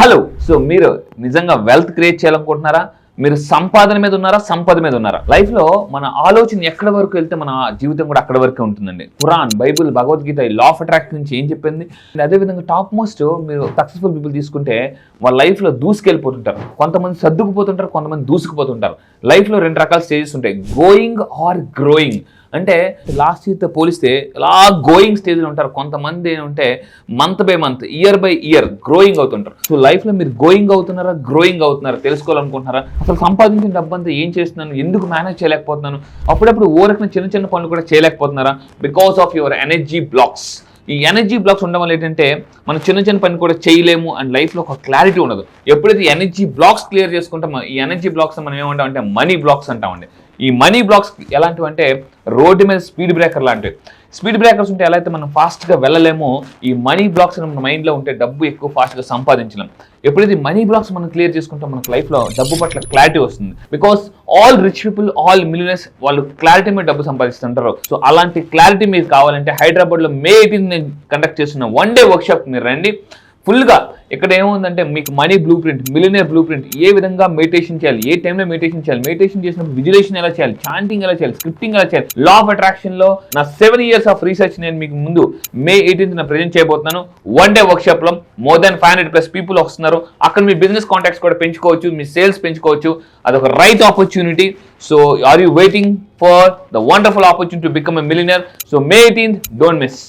Hello. So మీరు నిజంగా wealth create చేయాలనుకుంటున్నారా? మీరు సంపాదన మీద ఉన్నారా, సంపద మీద ఉన్నారా? లైఫ్ లో మన ఆలోచన ఎక్కడి వరకు వెళ్తే మన జీవితం కూడా అక్కడ వరకే ఉంటుందండి. Quran, Bible, Bhagavad Gita, law of attraction నుంచి ఏం చెప్పింది? అదే విధంగా టాప్ మోస్ట్ మీరు సక్సెస్ఫుల్ పీపుల్ తీసుకుంటే వాళ్ళ లైఫ్ లో దూసుకెళ్ళిపోతుంటారు. కొంతమంది సర్దుకుపోతుంటారు, కొంతమంది దూసుకుపోతుంటారు. లైఫ్ లో రెండు రకాల స్టేజెస్ ఉంటాయి, గోయింగ్ ఆర్ గ్రోయింగ్. అంటే లాస్ట్ ఇయర్తో పోలిస్తే అలా గోయింగ్ స్టేజ్లో ఉంటారు. కొంతమంది ఏంటంటే month by month, year by year growing అవుతుంటారు. సో లైఫ్లో మీరు గోయింగ్ అవుతున్నారా, గ్రోయింగ్ అవుతున్నారా తెలుసుకోవాలనుకుంటున్నారా? అసలు సంపాదించిన డబ్బంతా ఏం చేస్తున్నాను, ఎందుకు మేనేజ్ చేయలేకపోతున్నాను, అప్పుడప్పుడు ఓరకన చిన్న చిన్న పనులు కూడా చేయలేకపోతున్నారా? Because of your energy blocks. ఈ ఎనర్జీ బ్లాక్స్ ఉండడం వల్ల ఏంటంటే మనం చిన్న చిన్న పని కూడా చేయలేము అండ్ లైఫ్లో ఒక క్లారిటీ ఉండదు. ఎప్పుడైతే ఎనర్జీ బ్లాక్స్ క్లియర్ చేసుకుంటామో ఈ ఎనర్జీ బ్లాక్స్ మనం ఏమంటామంటే మనీ బ్లాక్స్ అంటామండి. ఈ మనీ బ్లాక్స్ ఎలాంటివి అంటే రోడ్డు మీద స్పీడ్ బ్రేకర్ లాంటివి. స్పీడ్ బ్రేకర్స్ ఉంటే ఎలా అయితే మనం ఫాస్ట్గా వెళ్ళలేమో, ఈ మనీ బ్లాక్స్ మన మైండ్లో ఉంటే డబ్బు ఎక్కువ ఫాస్ట్గా సంపాదించలేం. ఎప్పుడైతే మనీ బ్లాక్స్ మనం క్లియర్ చేసుకుంటాం మనకు లైఫ్లో డబ్బు పట్ల క్లారిటీ వస్తుంది. Because all rich people, all millionaires వాళ్ళు క్లారిటీ మీద డబ్బు సంపాదిస్తుంటారు. సో అలాంటి క్లారిటీ మీకు కావాలంటే హైదరాబాద్లో May 18 నేను కండక్ట్ చేస్తున్న 1 day వర్క్షాప్ మీరు రండి. ఫుల్గా ఇక్కడ ఏముందంటే మీకు money blue print, millionaire blue print, ఏ విధంగా మెడిటేషన్ చేయాలి, ఏ టైంలో మెడిటేషన్ చేయాలి, మెడిటేషన్ చేసినప్పుడు విజులేషన్ ఎలా చేయాలి, చాంటింగ్ ఎలా చేయాలి, స్క్రిప్టింగ్ ఎలా చేయాలి, లా ఆఫ్ అట్రాక్షన్ లో నా 7 years ఆఫ్ రీసెర్చ్ నేను మీకు ముందు May 18 ప్రజెంట్ చేయబోతున్నాను. 1 day వర్క్షాప్ లో మోర్ దాన్ 500+ పీపుల్ వస్తున్నారు. అక్కడ మీ బిజినెస్ కాంటాక్ట్స్ కూడా పెంచుకోవచ్చు, మీ సేల్స్ పెంచుకోవచ్చు. అదొక right opportunity. So are you waiting for the wonderful opportunity to become a millionaire? So May 18 don't miss.